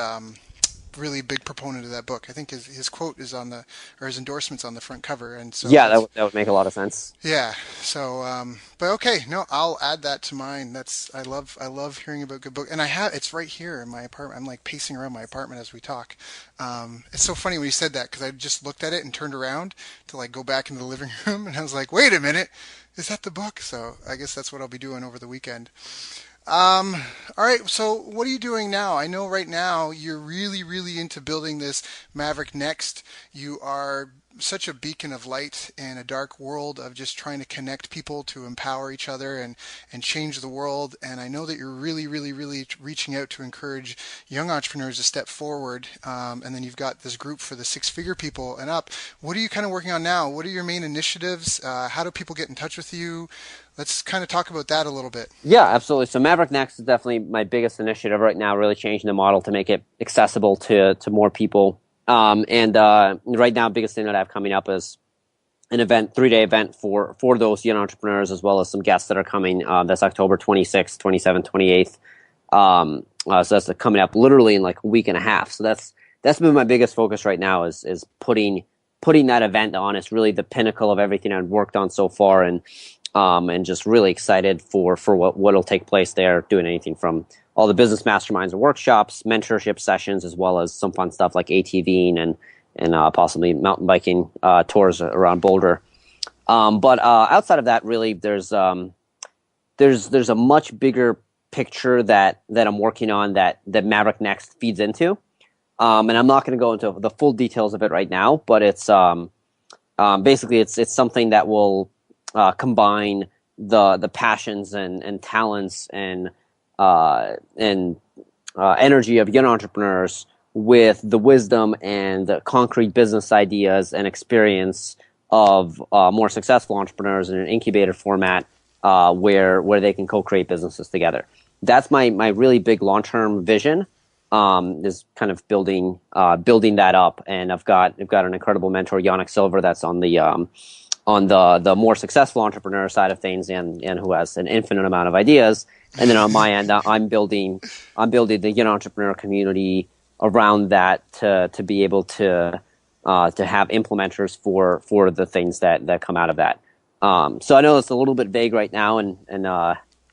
really big proponent of that book. I think his quote is his endorsement's on the front cover, and so yeah, that would make a lot of sense. Yeah. So, but okay, no, I'll add that to mine. I love hearing about good book, and it's right here in my apartment. I'm like pacing around my apartment as we talk. It's so funny when you said that, because I just looked at it and turned around to like go back into the living room, and I was like, wait a minute, is that the book? So I guess that's what I'll be doing over the weekend. All right, so what are you doing now? I know right now you're really, really into building this Maverick Next. You are such a beacon of light in a dark world of just trying to connect people to empower each other and change the world. And I know that you're really, really, really reaching out to encourage young entrepreneurs to step forward. And then you've got this group for the 6-figure people and up. What are you kind of working on now? What are your main initiatives? How do people get in touch with you? Let's kind of talk about that a little bit. Yeah, absolutely. So Maverick Next is definitely my biggest initiative right now, really changing the model to make it accessible to more people. Right now, biggest thing that I have coming up is an event, 3-day event for those young entrepreneurs, as well as some guests that are coming. That's October 26th, 27th, 28th. So that's coming up literally in like a week and a half. So that's been my biggest focus right now is putting that event on. It's really the pinnacle of everything I've worked on so far, and just really excited for what'll take place there, doing anything from all the business masterminds and workshops, mentorship sessions, as well as some fun stuff like ATVing and possibly mountain biking tours around Boulder. But outside of that, really, there's a much bigger picture that I'm working on that Maverick Next feeds into. And I'm not going to go into the full details of it right now, but it's basically it's something that will combine the passions and talents and energy of young entrepreneurs with the wisdom and the concrete business ideas and experience of more successful entrepreneurs in an incubator format, where they can co-create businesses together. That's my really big long-term vision. Is kind of building that up, and I've got an incredible mentor, Yannick Silver, that's on the more successful entrepreneur side of things, and who has an infinite amount of ideas. And then on my end, I'm building the young entrepreneur community around that to be able to have implementers for the things that come out of that. So I know it's a little bit vague right now, and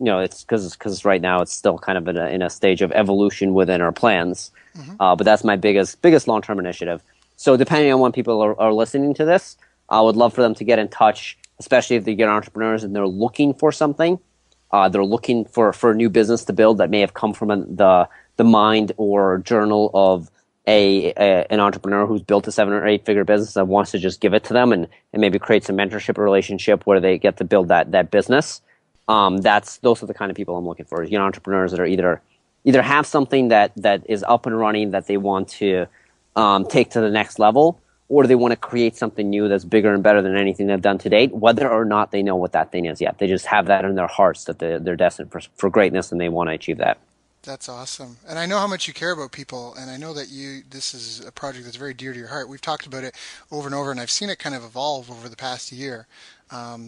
it's because right now it's still kind of in a stage of evolution within our plans. Mm-hmm. But that's my biggest long-term initiative. So depending on when people are listening to this, I would love for them to get in touch, especially if they get entrepreneurs and they're looking for something. They're looking for a new business to build that may have come from the mind or journal of an entrepreneur who's built a 7 or 8 figure business and wants to just give it to them and maybe create some mentorship relationship where they get to build that business. Those are the kind of people I'm looking for. Entrepreneurs that are either have something that is up and running that they want to take to the next level, or they want to create something new that's bigger and better than anything they've done to date, whether or not they know what that thing is yet. They just have that in their hearts that they're destined for greatness and they want to achieve that. That's awesome. And I know how much you care about people, and I know that this is a project that's very dear to your heart. We've talked about it over and over, and I've seen it kind of evolve over the past year.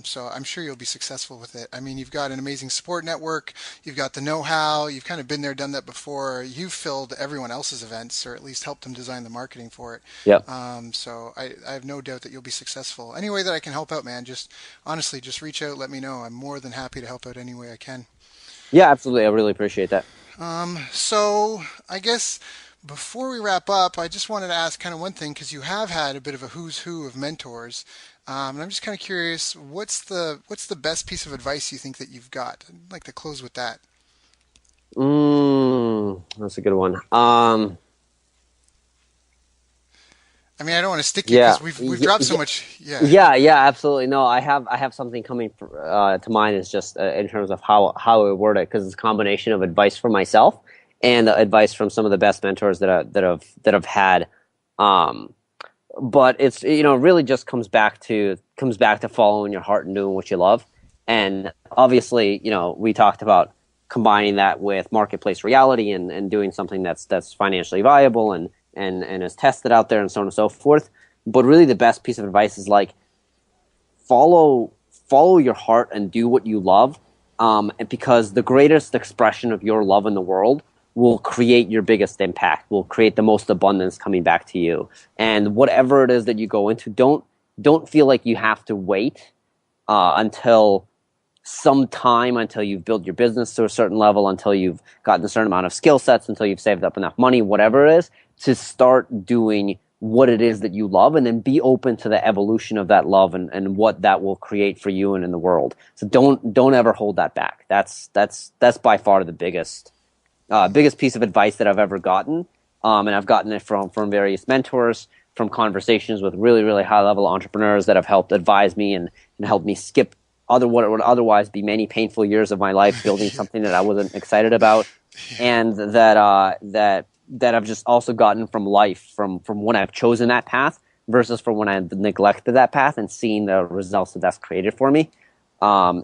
So I'm sure you'll be successful with it. I mean, you've got an amazing support network, you've got the know-how, you've kind of been there, done that before. You've filled everyone else's events, or at least helped them design the marketing for it. Yep. So I have no doubt that you'll be successful. Any way that I can help out, man, honestly, just reach out, let me know. I'm more than happy to help out any way I can. Yeah, absolutely. I really appreciate that. So I guess before we wrap up, I just wanted to ask kind of one thing, because you have had a bit of a who's who of mentors. And I'm just kind of curious, what's the best piece of advice you think that you've got? I'd like to close with that. That's a good one. I mean, I don't want to stick you because we've dropped so much. Yeah, absolutely. No, I have something coming to mind. Is just in terms of how I would word it, because it's a combination of advice from myself and advice from some of the best mentors that I've had. But it's really just comes back to following your heart and doing what you love. And obviously, we talked about combining that with marketplace reality and doing something that's financially viable and is tested out there and so on and so forth. But really the best piece of advice is like follow your heart and do what you love, because the greatest expression of your love in the world will create your biggest impact, will create the most abundance coming back to you. And whatever it is that you go into, don't feel like you have to wait until you've built your business to a certain level, until you've gotten a certain amount of skill sets, until you've saved up enough money, whatever it is, to start doing what it is that you love, and then be open to the evolution of that love and what that will create for you and in the world. So don't ever hold that back. That's by far the biggest piece of advice that I've ever gotten. And I've gotten it from various mentors, from conversations with really, really high level entrepreneurs that have helped advise me and helped me skip what would otherwise be many painful years of my life building something that I wasn't excited about, and that I've just also gotten from life, from when I've chosen that path versus from when I neglected that path, and seeing the results that's created for me.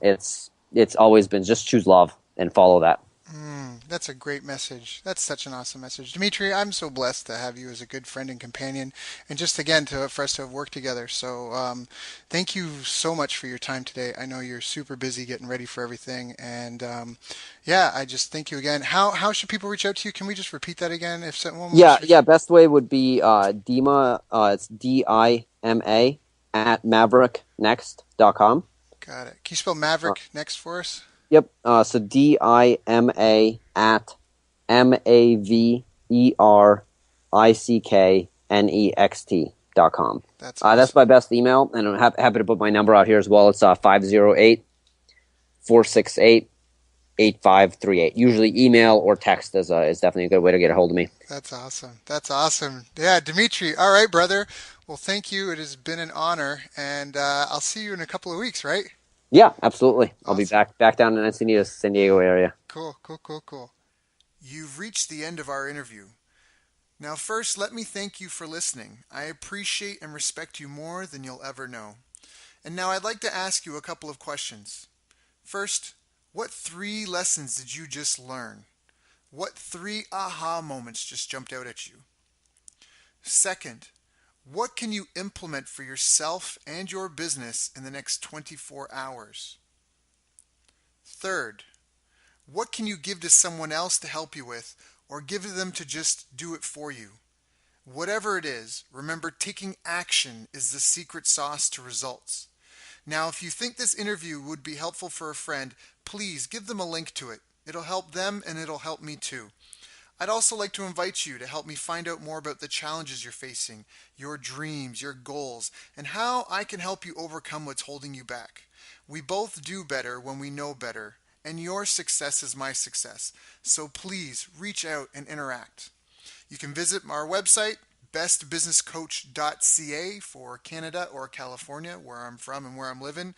It's always been just choose love and follow that. That's a great message. That's such an awesome message. Dmitry, I'm so blessed to have you as a good friend and companion, and just again for us to have worked together. So thank you so much for your time today. I know you're super busy getting ready for everything, and I just thank you again. How should people reach out to you? Can we just repeat that again? If someone best way would be Dima, it's DIMA at mavericknext.com. Got it. Can you spell Maverick Next for us? Yep. So DIMA at MAVERICKNEXT.com. That's awesome. That's my best email, and I'm happy to put my number out here as well. It's 508-468-5787. 8538. Usually email or text is definitely a good way to get a hold of me. That's awesome. That's awesome. Yeah, Dmitry. All right, brother. Well, thank you. It has been an honor, and I'll see you in a couple of weeks, right? Yeah, absolutely. I'll be Awesome. back down in Encinitas, San Diego area. Cool, cool, cool, cool. You've reached the end of our interview. Now, first, let me thank you for listening. I appreciate and respect you more than you'll ever know. And now I'd like to ask you a couple of questions. First, what three lessons did you just learn? What three aha moments just jumped out at you? Second, what can you implement for yourself and your business in the next 24 hours? Third, what can you give to someone else to help you with or give them to just do it for you? Whatever it is, remember taking action is the secret sauce to results. Now, if you think this interview would be helpful for a friend, please give them a link to it. It'll help them and it'll help me too. I'd also like to invite you to help me find out more about the challenges you're facing, your dreams, your goals, and how I can help you overcome what's holding you back. We both do better when we know better, and your success is my success. So please reach out and interact. You can visit our website, bestbusinesscoach.ca for Canada or California, where I'm from and where I'm living.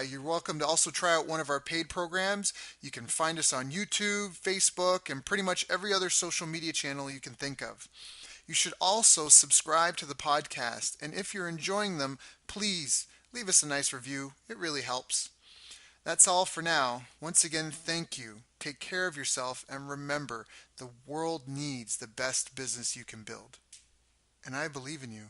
You're welcome to also try out one of our paid programs. You can find us on YouTube, Facebook, and pretty much every other social media channel you can think of. You should also subscribe to the podcast, and if you're enjoying them, please leave us a nice review. It really helps. That's all for now. Once again, thank you. Take care of yourself and remember, the world needs the best business you can build. And I believe in you.